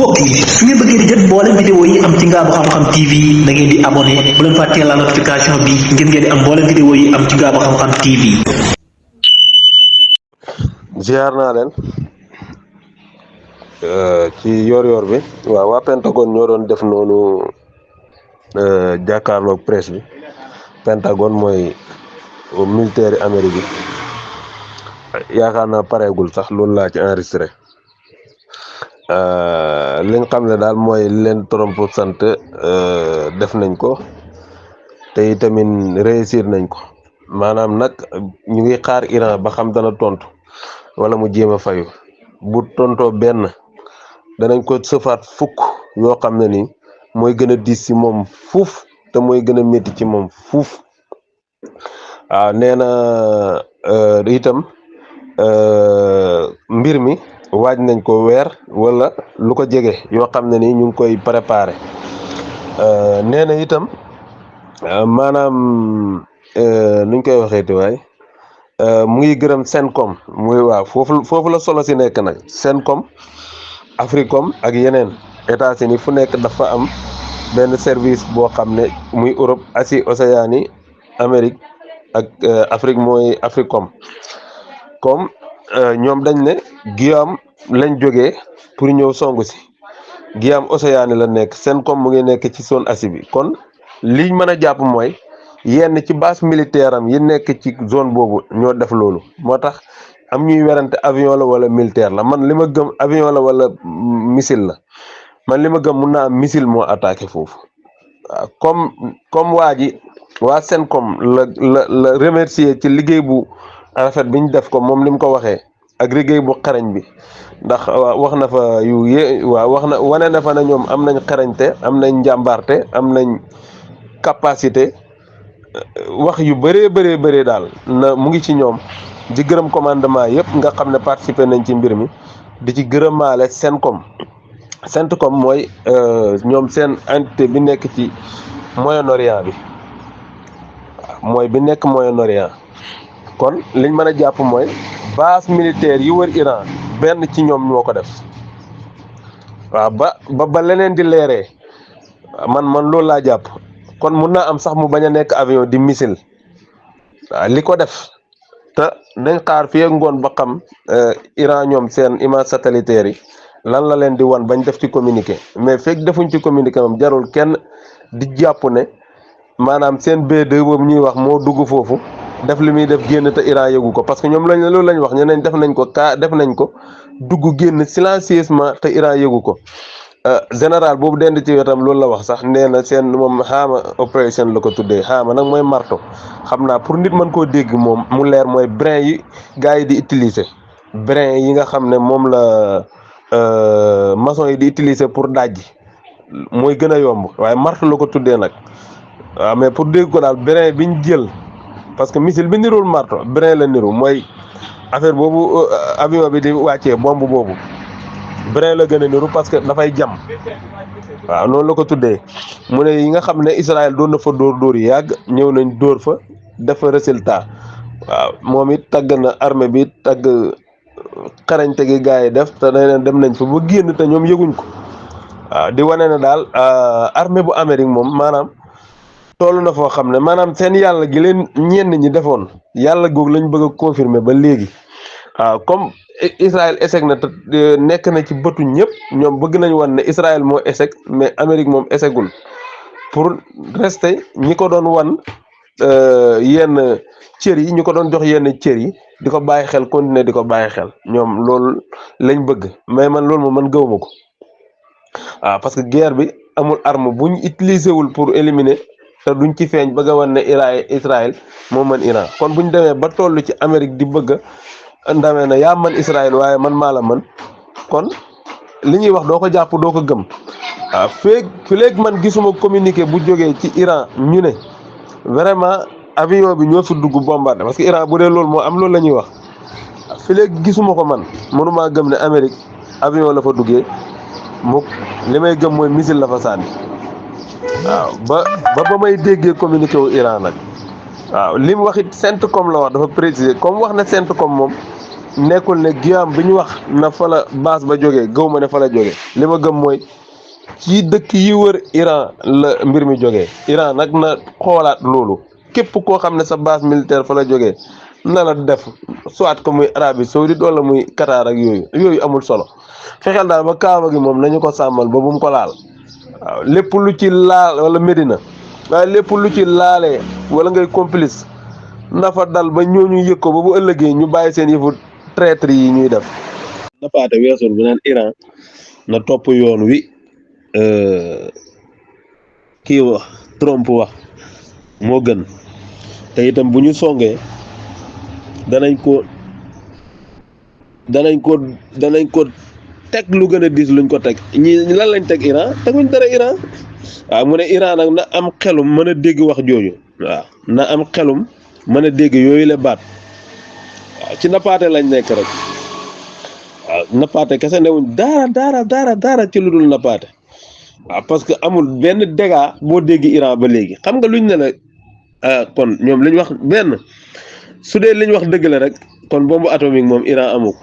mbokk yi su ngeen bëggee di jot mboolem vidéo yi am ci Ngaabu Xam-Xam TV da ngeen di abonné bu leen fàttee la notification bi ngir ngeen di am mboolem vidéo yi am ci Ngaabu Xam-Xam TV. ziar naa leen ci yor-yor bi waaw waa Pentagone ñoo doon def noonu jàkkaarloog presse bi. Pentagone mooy militaire Amérique bi yaakaar naa pareegul sax loolu laa ci enregistré li nga xam ne daal mooy leen Trump sant def nañ ko te itamit réussir nañ ko maanaam nag ñu ngi xaar Iran ba xam dana tontu wala mu jéem a fayu bu tontoo benn danañ ko sëfaat fukk yoo xam ne ni mooy gën a diis ci moom fuuf te mooy gën a métti ci moom fuuf waaw nee na itam mbir mi waaj nañ ko weer wala lu ko jege yoo xam ne ni ñu ngi koy préparé nee na itam maanaam nuñ koy waxeeti waay mu ngi gërëm Cencom muy waaw foofu la solo si nekk nag Cencom Africom ak yeneen États-Unis fu nekk dafa am benn service boo xam ne muy Europe Asie Océanie Amérique ak Afrique mooy Africom comme ñoom dañ ne Guillaume lañ jógee pour ñëw songu si Guillaume Océanie la nekk Cencom mu ngi nekk ci zone Asie bi kon liñ mën a jàpp mooy yenn ci base militaire am yi nekk ci zone boobu ñoo def loolu moo tax am ñuy werante avion la wala militaire la man li ma gëm avion la wala missile la man li ma gëm mun naa am missile moo attaqué foofu waaw comme waa Cencom la remercier ci liggéey bu rafet bi ñu def ko moom li mu ko waxee ak liggéey bu xarañ bi ndax wax na fa wane na fa na ñoom am nañ xarañte am nañ njàmbaarte am nañ capacité wax yu bëree daal na mu ngi ci ñoom di gërëm commandement yëpp nga xam ne participer nañ ci mbir mi di ci gërëmaale Cencom mooy ñoom seen entité bi nekk ci Moyen-Orient bi mooy bi nekk Moyen-Orient kon liñ mën a jàpp mooy base militaire yi wër Iran benn ci ñoom ñoo ko def waaw ba leneen di leeree man loolu laa jàpp kon mun naa am sax mu bañ a nekk avion di missile waaw li ko def te dañ xaar fii ak ngoon ba xam Iran ñoom seen image satellitaire yi lan la leen di wan bañ def ci communiqué mais fekk defuñ ci communiqué moom jarul kenn di jàpp ne maanaam seen B2 boobu ñuy wax moo dugg foofu def li muy def génn te Iran yëgu ko parce que ñoom loolu lañ wax ñeneen def nañ ko dugg génn silencieusement te Iran yëgu ko général boobu dend ci wetam loolu la wax sax nee na seen moom xaama opération la ko tuddee xaama nag mooy marto xam naa pour nit mën koo dégg moom mu leer mooy brin yi gars yi di utiliser brin yi nga xam ne moom la maçon yi di utiliser pour dajji mooy gën a yomb waaye marto la ko tuddee nag waaw mais pour dégg ko daal brin bi ñu jël parce que missile bi niruwul marto brin la niru mooy affaire boobu avion bi di wàccee bombe boobu brin la gën a niru parce que dafay jam waaw noonu la ko tuddee mu ne yi nga xam ne Israël doon na fa dóor yi yàgg ñëw nañ dóor fa def fa résultat waaw moom it tagg na armée bi tagg xarañte gi gars yi def te dem nañ fa ba génn te ñoom yëguñ ko waaw di wane ne daal armée bu Amérique moom maanaam toll na foo xam ne maanaam seen yàlla gi leen ñenn ñi defoon yàlla googu lañ bëgg a confirmer ba léegi waaw comme Israël échec na te nekk na ci bëtu ñëpp ñoom bëgg nañ wan ne Israël moo échec mais Amérique moom échecul pour rester ñi ko doon wan yenn cër yi ñu ko doon jox yenn cër yi di ko bàyyi xel continuer di ko bàyyi xel ñoom loolu lañ bëgg mais man loolu moom man gëwuma ko waaw parce que guerre bi amul arme buñ utiliser wul pour éliminer te duñ ci feeñ bëgg a wan ne Israël moo mën Iran kon buñ demee ba toll ci Amérique di bëgg a ndamee na yaa man Israël waaye man maa la mën kon li ñuy wax doo ko jàpp doo ko gëm waaw feeg man gisuma communiqué bu jógee ci Iran ñu ne vraiment avion bi ñoo fi dugg bombardé parce que Iran bu dee loolu moo am loolu la ñuy wax feeg gisuma ko man mënumaa gëm ne Amérique avion la fa duggee mukk li may gëm mooy missile la fa sànni waaw ba may déggee communiqué wu Iran nag waaw li mu wax it Cencom la wax dafa préciser comme wax na Cencom moom nekkul ne Guam bi ñu wax na fa la base ba jógee gëw ma ne fa la jógee li ma gëm mooy ci dëkk yi wër Iran la mbir mi jógee Iran nag na xoolaat loolu képp koo xam ne sa base militaire fa la jógee na la def soit que muy Arabie Saoudite wala muy Qatar ak yooyu amul solo fexeel daal ba Kaaba gi moom nañu ko sàmmal ba bu mu ko laal waaw lépp lu ci laal wala Medina waaye lépp lu ci laalee wala ngay complice na fa dal ba ñooñu yëg ko ba bu ëllëgee ñu bàyyi seen yëfu traître yi ñuy def. napaate weesul bu naan Iran na topp yoon wi kii wax Trump wax moo gën te itam bu ñu songee danañ ko teg lu gën a diis luñ ko teg ñi lan lañ teg Iran teguñ dara Iran waaw mu ne Iran nag na am xelum mën a dégg wax jooju waaw na am xelum mën a dégg yooyu la baat waaw ci nappaate lañ nekk rek waaw nappaate kese newuñ dara ci lu dul nappaate waaw parce que amul benn dégât boo dégg Iran ba léegi xam nga luñ ne la kon ñoom liñ wax benn su dee liñ wax dëgg la rek kon bombe atomique moom Iran amu ko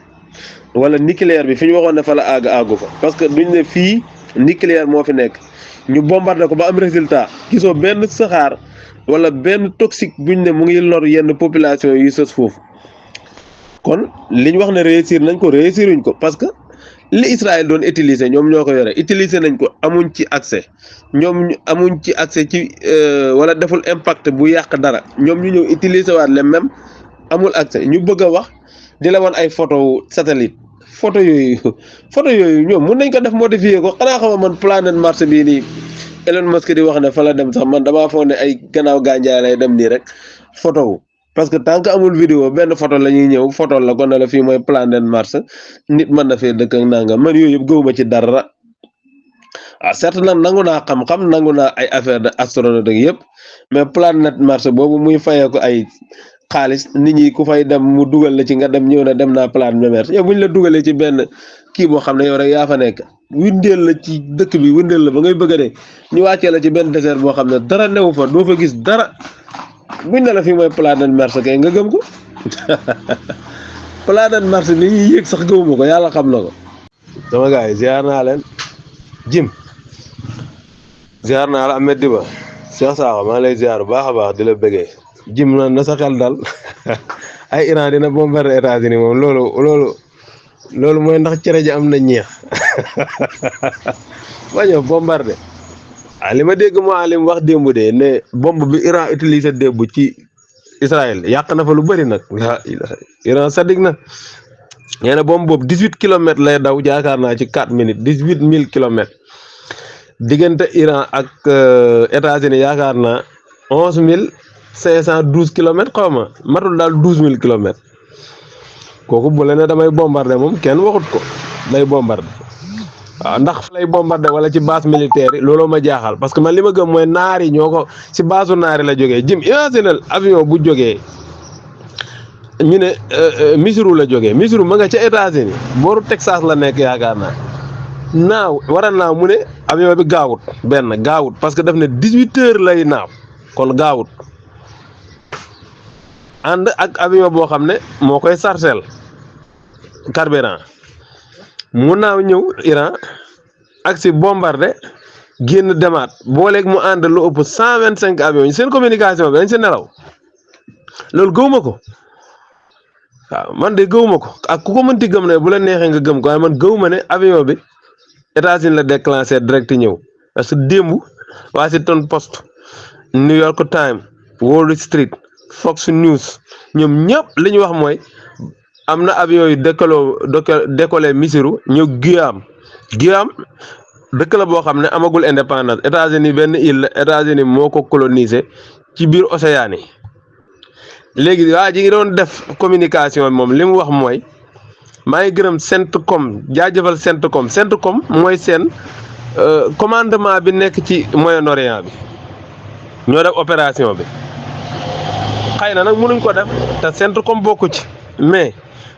wala nucléaire bi fi ñu waxoon ne fa la àggu fa parce que duñ ne fii nucléaire moo fi nekk ñu bombardé ko ba am résultat gisoo benn saxaar wala benn toxique buñ ne mu ngi lor yenn population yu sës foofu kon liñ wax ne réussir nañ ko réussiruñ ko parce que li Israël doon utiliser ñoom ñoo ko yore utiliser nañ ko amuñ ci accès ñoom amuñ ci accès ci wala deful impact bu yàq dara ñoom ñu ñëw utiliser waat le même amul accès ñu bëgg a wax di la wan ay photo satellite photo yooyu ñoom mun nañ ko def modifier ko xanaa xama man planète Mars bii nii Elon Musk di wax ne fa la dem sax man damaa foog ne ay gannaaw gànjaay lay dem nii rek photo wu parce que tant que amul vidéo benn photo la ñuy ñëw photo la ko ne la fii mooy planète Mars nit mën na fee dëkk ak nangam man yooyu yëpp gëwuma ci dara waaw certes nag nangu naa xam-xam nangu naa ay affaire de astronaute ak yëpp mais planète Mars boobu muy fayee ko ay xaalis nit ñi ku fay dem mu dugal la ci nga dem ñëw na dem naa planète Mars yow bu ñu la dugalee ci benn kii boo xam ne yow rek yaa fa nekk windeel la ci dëkk bi windeel la ba ngay bëgg a dee ñu wàccee la ci benn désert boo xam ne dara newu fa doo fa gis dara buñ ne la fii mooy planète Mars kay nga gëm ko planète Mars bi ñuy yéeg sax gëmuma ko yàlla xam na ko. sama gars yi ziar naa leen Jim ziar naa la Ahmed Diba Cheikh Sakho maa ngi lay ziar bu baax a baax di la bëggee Jim na sa xel dal ay Iran dina bombarder États-Unis moom loolu mooy ndax cere ji am na ñeex ba ñëw bombarder li ma dégg Mouhalim wax démb de ne bombe bi Iran utilisé démb ci Israël yàq na fa lu bëri nag Iran sadik na nee na bombe boobu 18 kilomètres lay daw jaakaar naa ci 4 minutes 18 000 kilomètres diggante Iran ak États-Unis yaakaar naa 11 512 kilomètres xaw ma matul daal 12 000 kilomètres kooku bu la ne damay bombarder moom kenn waxut ko day bombarder waaw ndax fa lay bombarder wala ci base militaire yi looloo ma jaaxal parce que man li ma gëm mooy naar yi ñoo ko ci base naari la jógee Jim imaginel avion bu jógee ñu ne Missouri la jógee Missouri ma nga ca États-Unis booru Texas la nekk yaakaar naa naaw naaw mu ne avion bi gaawut parce que daf ne 18 heures lay naaw kon gaawut ànd ak avion boo xam ne moo koy sarcel carburant mu naaw ñëw Iran ak si bombardé génn demaat booleeg mu ànd lu ëpp 125 avions yi seen communication bi dañ si nelaw loolu gëwuma ko waaw man de gëwuma ko ak ku ko mënti gëm ne bu la neexee nga gëm ko waaye man gëwuma ne avion bi États-Unis la déclenché direct ñëw parce que démb Washington Post New York Times Wall Street Fox News ñoom ñëpp li ñu wax mooy am na avion yu décollé Missouri ñëw Guam dëkk la boo xam ne amagul indépendance États-Unis benn île la États-Unis moo ko colonisé ci biir océan yi léegi waa ji ngi doon def communication moom li mu wax mooy maa ngi gërëm CENTCOM jaajëfal CENTCOM mooy seen commandement bi nekk ci Moyen-Orient bi ñoo def opération bi xëy na nag mënuñ ko def te CENTCOM bokku ci mais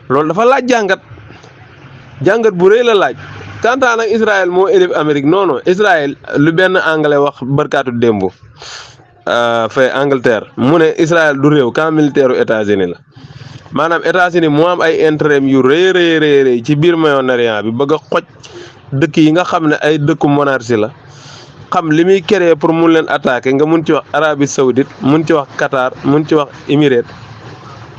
loolu dafa laaj jàngat bu rëy la laaj kantaan nag Israël moo élève Amérique non Israël lu benn anglais wax barkaatu démb fay Angleterre mu ne Israël du réew camp militaire u États-Unis la maanaam États-Unis moo am ay intérêt yu rëy ci biir Moyen-Orient bi bëgg a xoj dëkk yi nga xam ne ay dëkku monarchie la xam li muy créer pour mun leen attaquer nga mun ci wax Arabie Saoudite mun ci wax Qatar mun ci wax Émirats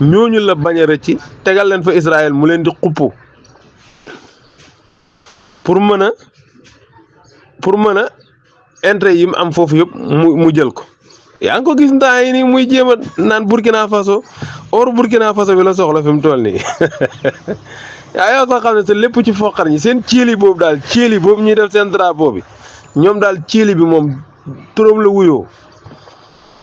ñooñu la bañ a rëcc tegal leen fa Israël mu leen di xuppu pour mën a intérêt yi mu am foofu yëpp mu jël ko. yaa ngi ko gis ndaa yi nii muy jéem a naan Burkina Faso or Burkina Faso bi la soxla fi mu toll nii yaa yoo sax xam ne te lépp ci foqar ñi seen ceeli boobu daal ceeli boobu ñuy def seen drapeau bi ñoom daal ceeli bi moom turam la wuyoo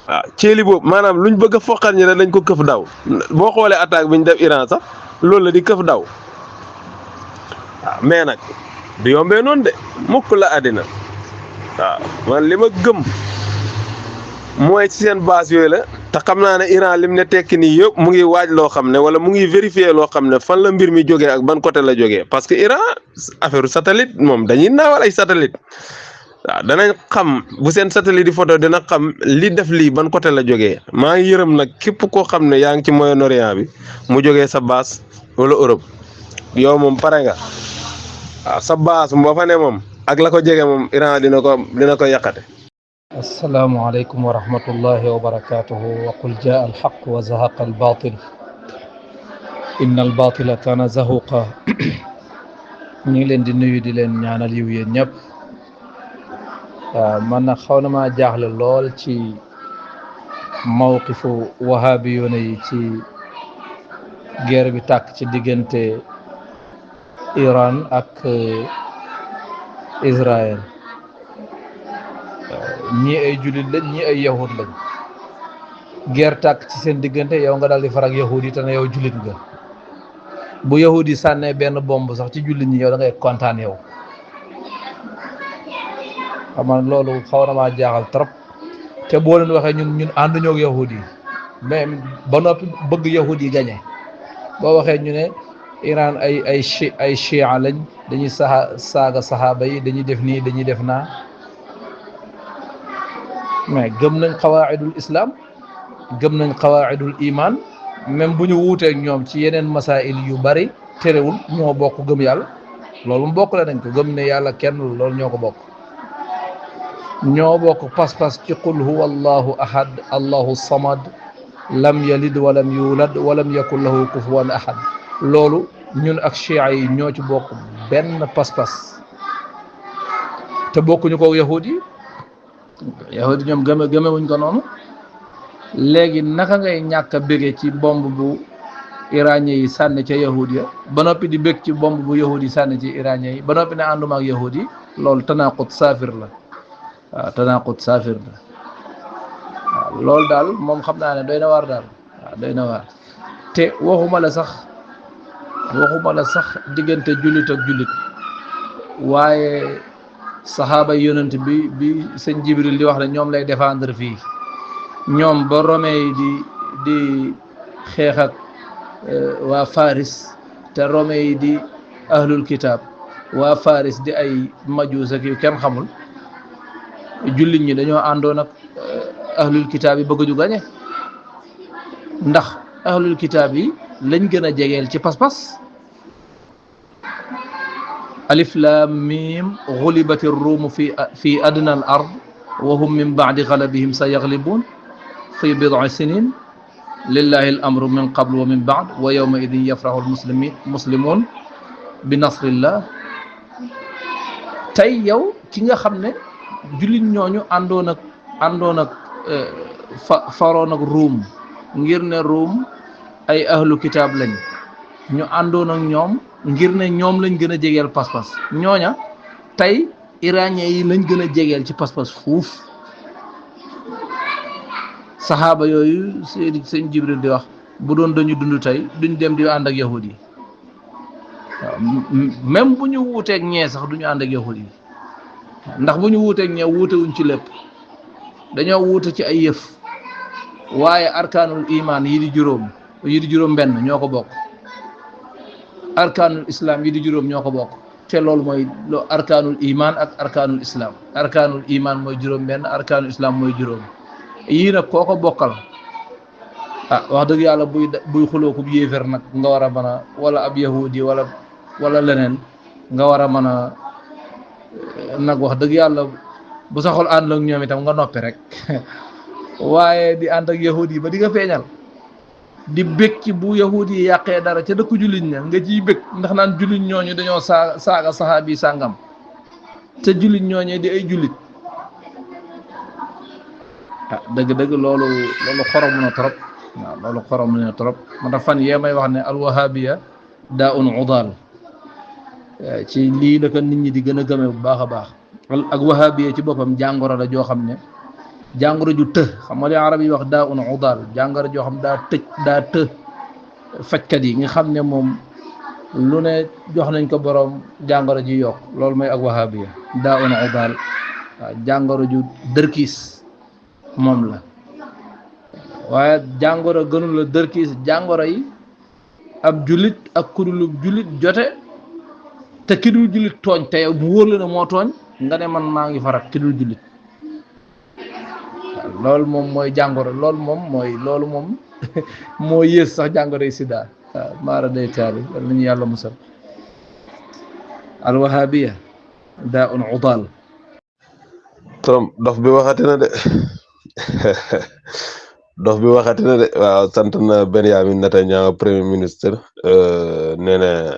waaw ceeli boobu maanaam luñ bëgg a foqar ñi rek dañ ko këf daw boo xoolee attaque bi ñu def Iran sax loolu la di këf daw waaw mais nag du yombee noonu de mukk la àddina waaw man li ma gëm mooy ci seen base yooyu la te xam naa ne Iran lim ne tekki nii yëpp mu ngi waaj loo xam ne wala mu ngi vérifier loo xam ne fan la mbir mi jógee ak ban côté la jógee parce que Iran affaire satellite moom dañuy naawal ay satellite waaw danañ xam bu seen satellite di photo dina xam li def lii ban côté la jógee maa ngi yërëm nag képp koo xam ne yaa ngi ci Moyen-Orient bi mu jógee sa base wala Europe yow moom pare nga waaw sa base boo fa ne moom ak la ko jege moom Iran dina ko yàqate. assalaamu aleykum wa rahmatullahi wa barakatuhu wa qul jaa alxaq wa zahaqa albatil inna albatila kaana zahuqa ñu ngi leen di nuyu di leen ñaanal yiw yéen ñëpp man nag xaw na maa jaaxle lool ci mawqifu wahabiyuuna yi ci guerre bi tàkk ci diggante Iran ak Israël ñii ay jullit lañ ñii ay yahud lañ guerre tàkk ci seen diggante yow nga daal di farak yahud yi te ne yow jullit nga bu yahud yi sànnee benn bomb sax ci jullit ñi yow da ngay kontaan yow xam nga loolu xaw na maa jaaxal trop te boo leen waxee ñun ànduñoo ak yahud yi mais ba noppi bëgg yahud yi gañe boo waxee ñu ne Iran ay chia lañ dañuy saaga saxaaba yi dañuy def nii dañuy def naa mais gëm nañ xawaaidul islam gëm nañ xawaaidul iman même bu ñu wuuteeg ñoom ci yeneen masail yu bari terewul ñoo bokk gëm yàlla loolu mu bokk la nañ ko gëm ne yàlla kenn loolu ñoo ko bokk ñoo bokk pas-pas ci qul huwa allahu ahad allahu samad lam yalid walam yulad walam yakun lahu kufuwan ahad loolu ñun ak chia yi ñoo ci bokk benn pas-pas te bokkuñu ko yahud yi ñoom gëmewuñ ko noonu léegi naka ngay ñàkk a bége ci bomb bu iranien yi sànni ca yahud ya ba noppi di bég ci bomb bu yahud yi sànni ci iranien yi ba noppi ne ànduma ak yahud yi loolu tanaqut saafir la waaw tanaqut saafir la waaw loolu daal moom xam naa ne doy na waar daal waaw doy na waar te waxuma la sax diggante jullit ak jullit waaye saxaaba yonent bi sëñ Jibril di wax ne ñoom lay défendre fii ñoom ba Romain yi di xeex ak waa Faris te Romain yi di ahlul kitab waa Faris di ay majuus ak yu kenn xamul jullit ñi dañoo àndoon ak ahlul kitab yi bëgg ju gañe ndax ahlul kitab yi lañ gën a jegeel ci pas-pas alif lam mim ghulibat ar-rum fi adna al-ard wa hum min ba'di ghalabihim sayaghlibun fi bid'i sinin lillahi al-amru min qabl wa min ba'd wa yawma idhin yafrahu al-muslimun bi nasrillah tey yow ki nga xam ne jullit ñooñu àndoon ak faroon ak Ruum ngir ne Ruum ay ahlu kitaab lañ ñu àndoon ak ñoom ngir ne ñoom lañ gën a jegeel pas-pas ñooña tey iranien yi lañ gën a jegeel ci pas-pas fuuf saxaaba yooyu sëñ Jibril di wax bu doon dañu dund tey duñ dem di ànd ak yahud yi waaw même bu ñu wuuteeg ñee sax duñu ànd ak yahud yi ndax bu ñu wuuteeg ñee wuutewuñ ci lépp dañoo wuute ci ay yëf waaye arkaanul iman yi di juróom benn ñoo ko bokk arkaanul islam yi di juróom ñoo ko bokk te loolu mooy arkaanul iman ak arkaanul islam arkaanul iman mooy juróom benn arkaanul islam mooy juróom yii nag koo ko bokkal wax dëgg yàlla buy xuloo ko yéefar nag nga war a mën a wala ab yahudi wala leneen nga war a mën a nag wax dëgg yàlla bu sa xol ànd ak ñoom itam nga noppi rek waaye di ànd ak yahudi ba di nga feeñal di bég ci bu yahudi yi yàqee dara ca dëkku jullit ña nga ciy bég ndax naan jullit ñooñu dañoo saaga saxaabi sàngam te jullit ñooñee di ay jullit dëgg-dëgg loolu xorom na trop waaw loolu xorom na trop moo tax fan yee may wax ne alwahabiya daa un udaal ci lii la ko nit ñi di gën a gëmee bu baax a baax ak wahabiya ci boppam jàngoro la joo xam ne jàngoro ju të xam nga li arab yi wax daa un udaal jàngoro joo xam daa të fajkat yi nga xam ne moom lu ne jox nañ ko borom jàngoro ji yokk loolu mooy ak wahabiya daa un udaal waaw jàngoro ju dërkiis moom la waaye jàngoro gënul la dërkiis jàngoro yi ab jullit ak kudulub jullit jote te ki dul jullit tooñ te yow mu wóor la ne moo tooñ nga ne man maa ngi farak ki dul jullit loolu moom mooy jàngoro loolu moom moo yées sax jàngoro yi sida waaw maara day taali wala nañu yàlla musal alwahabiya daa un udaal Trump dof bi waxati na de waaw sant na Benjamin Netanyahu premier ministre nee na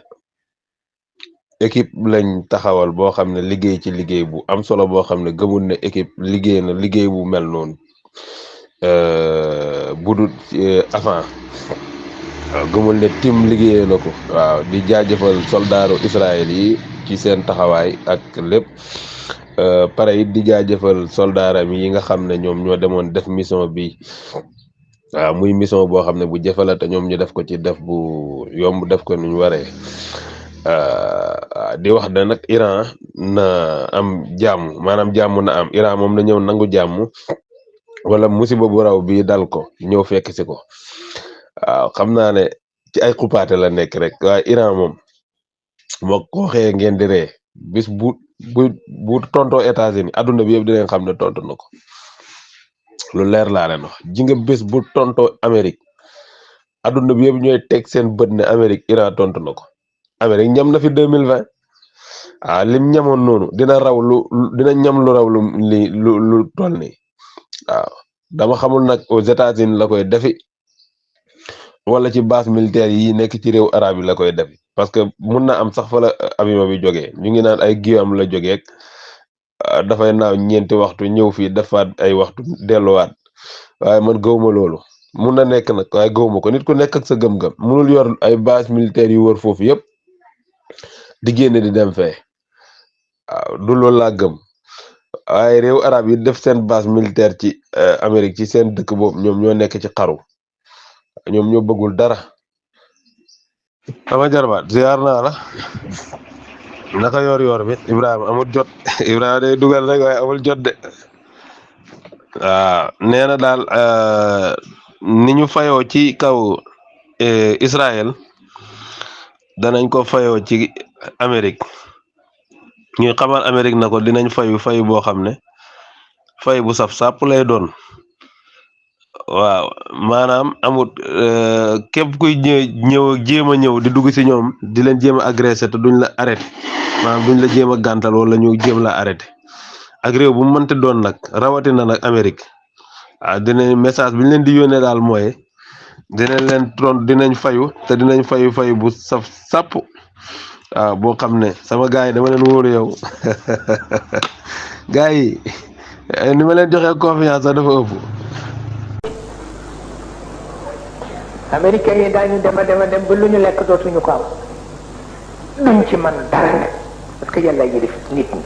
équipe lañ taxawal boo xam ne liggéey ci liggéey bu am solo boo xam ne gëmul ne équipe liggéey na liggéey bu mel noonu budul avant waaw gëmul ne tim liggéeyee na ko waaw di jaajëfal soldaaru Israël yi ci seen taxawaay ak lépp pare it di jaajëfal soldaaram yi nga xam ne ñoom ñoo demoon def mission bi waaw muy mission boo xam ne bu jafe la te ñoom ñu def ko ci def bu yomb def ko nuñ waree di wax ne nag Iran na am jàmm maanaam jàmm na am Iran moom na ñëw nangu jàmm wala musiba bu raw bi dal ko ñëw fekk si ko waaw xam naa ne ci ay xupaate la nekk rek waaye Iran moom moo ko waxee ngeen di ree bis bu tontoo États-Unis adduna bi yëpp dinañ xam ne tontu na ko lu leer laa leen wax ji nga bés bu tontoo Amérique adduna bi yëpp ñooy teg seen bët ne Amérique Iran tontu na ko Amérique ñam na fi 2020 lim ñamoon noonu dina ñam lu raw lu toll nii waaw dama xamul nag aux États-Unis la koy defi wala ci base militaire yi nekk ci réew arab yi la koy defi parce que mun na am sax fa la avion bi jógee ñu ngi naan ay Guillaume la jógee dafay naaw ñeenti waxtu ñëw fii defaat ay waxtu delluwaat waaye man gëwuma loolu mun na nekk nag waaye gëwuma ko nit ku nekk ak sa gëm-gëm munul yor ay base militaire yu wër foofu yëpp di génne di dem fee waaw du loolu laa gëm waaye réew arab yi def seen base militaire ci Amérique ci seen dëkk boobu ñoom ñoo nekk ci xaru ñoom ñoo bëggul dara sama jarbaat ziar naa la naka yor bi Ibrahima amul jot Ibrahima day dugal rek waaye amul jot de waaw nee na daal ni ñu fayoo ci kaw Israël danañ ko fayoo ci Amérique ñuy xamal Amérique na ko dinañ fayu boo xam ne fay bu saf sàpp lay doon waaw maanaam amut képp kuy jéem a ñëw di dugg ci ñoom di leen jéem a agressé te duñ la arrêté maanaam duñ la jéem a gàntal wala ñu jéem la arrêté ak réew bu mu mënti doon nag rawatina nag Amérique waaw dinañ message bi ñu leen di yónnee daal mooy dinañ fayu te dinañ fayu bu saf sàpp waaw boo xam ne sama gars yi dama leen wóoru yow gars yi ni ma leen joxee confiance sax dafa ëpp. américains yi daañu dem ba lu ñu lekk dootuñu ko am duñ ci mën dara nag parce que yàlla yi def nit ñi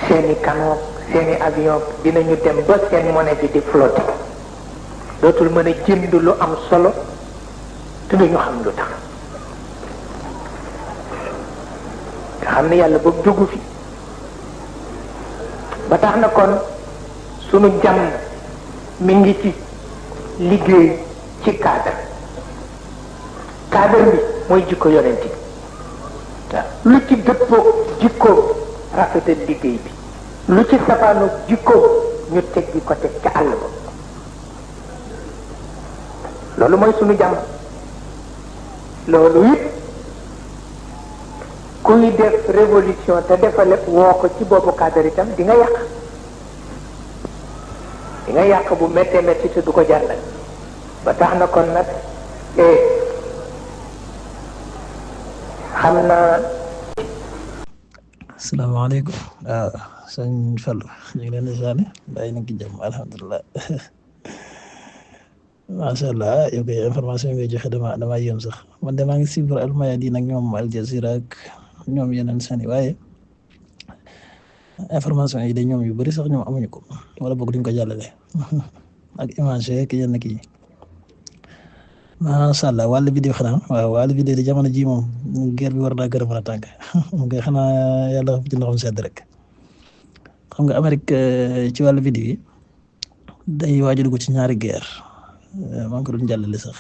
seeni canon seeni avion dinañu dem ba seen monnaie bi di flotter dootul mën a jënd lu am solo te duñu xam lu tax nga xam ne yàlla boobu jógu fi ba tax na kon sunu jàmm mi ngi ci liggéey ci cadre bi mooy jikko yonent bi waaw lu ci dëppoo jikko rafetal liggéey bi lu ci safaanu jikko ñu teggi ko teg ca àll ba loolu mooy sunu jàmm. loolu it kuy def révolution te defale woo ko ci boobu cadre itam di nga yàq bu méttee métti te du ko jar nag ba tax na kon nag xam naa. asalaamaaleykum waaw sëñ Fallou ñu ngi leen di saane bàyyi na ki jàmm alhamdulilah macha allah yow kay information yi ngay joxe dama yéem sax man de maa ngi suivre Al Mayadeen nag ñoom Al Jazeera ak ñoom yeneen sani waaye information yi de ñoom yu bëri sax ñoom amuñu ko wala boog duñ ko jàllale ak image yeeg yenn kii macha allah wàllu vidéo xanaa waaw wàllu vidéo de jamono ji moom guerre bi war naa gën a mën a tàng moom kay xanaa yàlla ci ndoxam sedd rek xam nga Amérique ci wàllu vidéo yi day waaj a dugg ci ñaari guerre maa ngi ko doon jàllale sax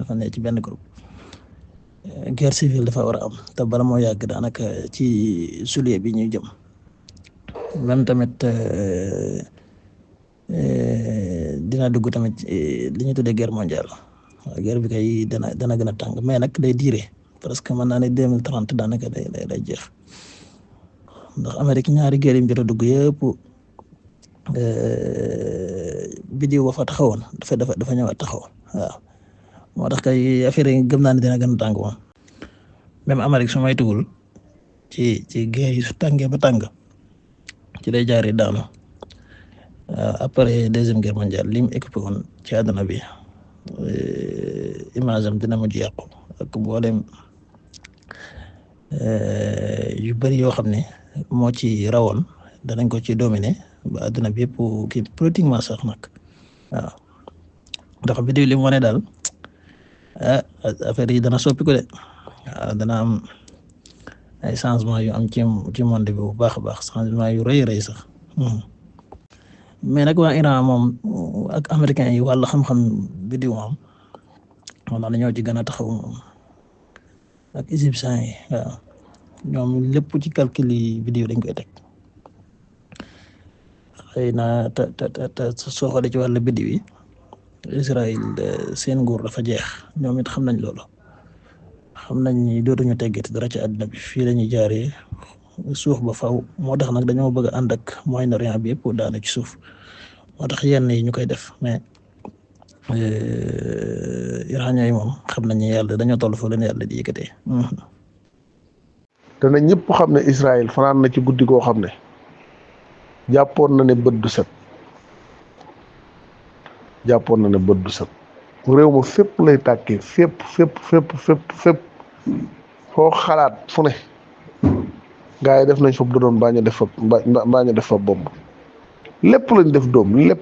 fan ne ci benn groupe guerre civile dafa war a am te bala moo yàgg daanaka ci juillet bi ñuy jëm même tamit dina dugg tamit li ñuy tuddee guerre mondiale waaw guerre bi kay dana gën a tàng mais nag day diire parce que mën naa ne 2030 daanaka day jeex ndax Amérique ñaari guerre yi mu jot a dugg yëpp biddiw ba fa taxawoon dafa ñëwaat taxaw waaw moo tax kay affaire yi gëm naa ne dina gën a tàng moom même Amérique su may tugul ci guerre yi su tàngee ba tàng ci lay jaaree daanu après deuxième guerre mondiale li mu équipé woon ci àdduna bi image am dina mujj yàqu ak mboolem yu bëri yoo xam ne moo ci rawoon danañ ko ci dominer ba àdduna bi yëpp kii politiquement sax nag waaw ndax vidéo li mu wane daal affaire yi dana soppi ko de waaw dana am ay changement yu am ci monde bi bu baax a baax changement yu rëy sax mais nag waa Iran moom ak américains yi wàllu xam-xam vidéo moom naa dañoo ci gën a taxaw moom ak égyptiens yi waaw ñoom lépp ci calcul yi vidéo dañ koy teg xëy na te soo xoolee ci wàllu vidéo yi Israël seen nguur dafa jeex ñoom it xam nañ loolu xam nañ ni dootuñu teggati dara ci àdduna bi fii la ñuy jaaree suuf ba faw moo tax nag dañoo bëgg a ànd ak Moyen-Orient bi yëpp daanu ci suuf moo tax yenn yi ñu koy def mais Iran yi moom xam nañ ne yàlla dañoo toll foofu leen yàlla di yëkkatee. te na ñëpp xam ne Israël fanaan na ci guddi goo xam ne jàppoon na ne bët du set réew ma fépp lay tàkkee fépp foo xalaat fu ne gaa yi def nañ fa doon baa ñu def fa bomb lépp lañ def doom lépp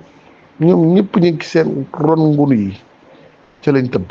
ñoom ñëpp ñu ngi seen ron ngunu yi ca lañ tëdd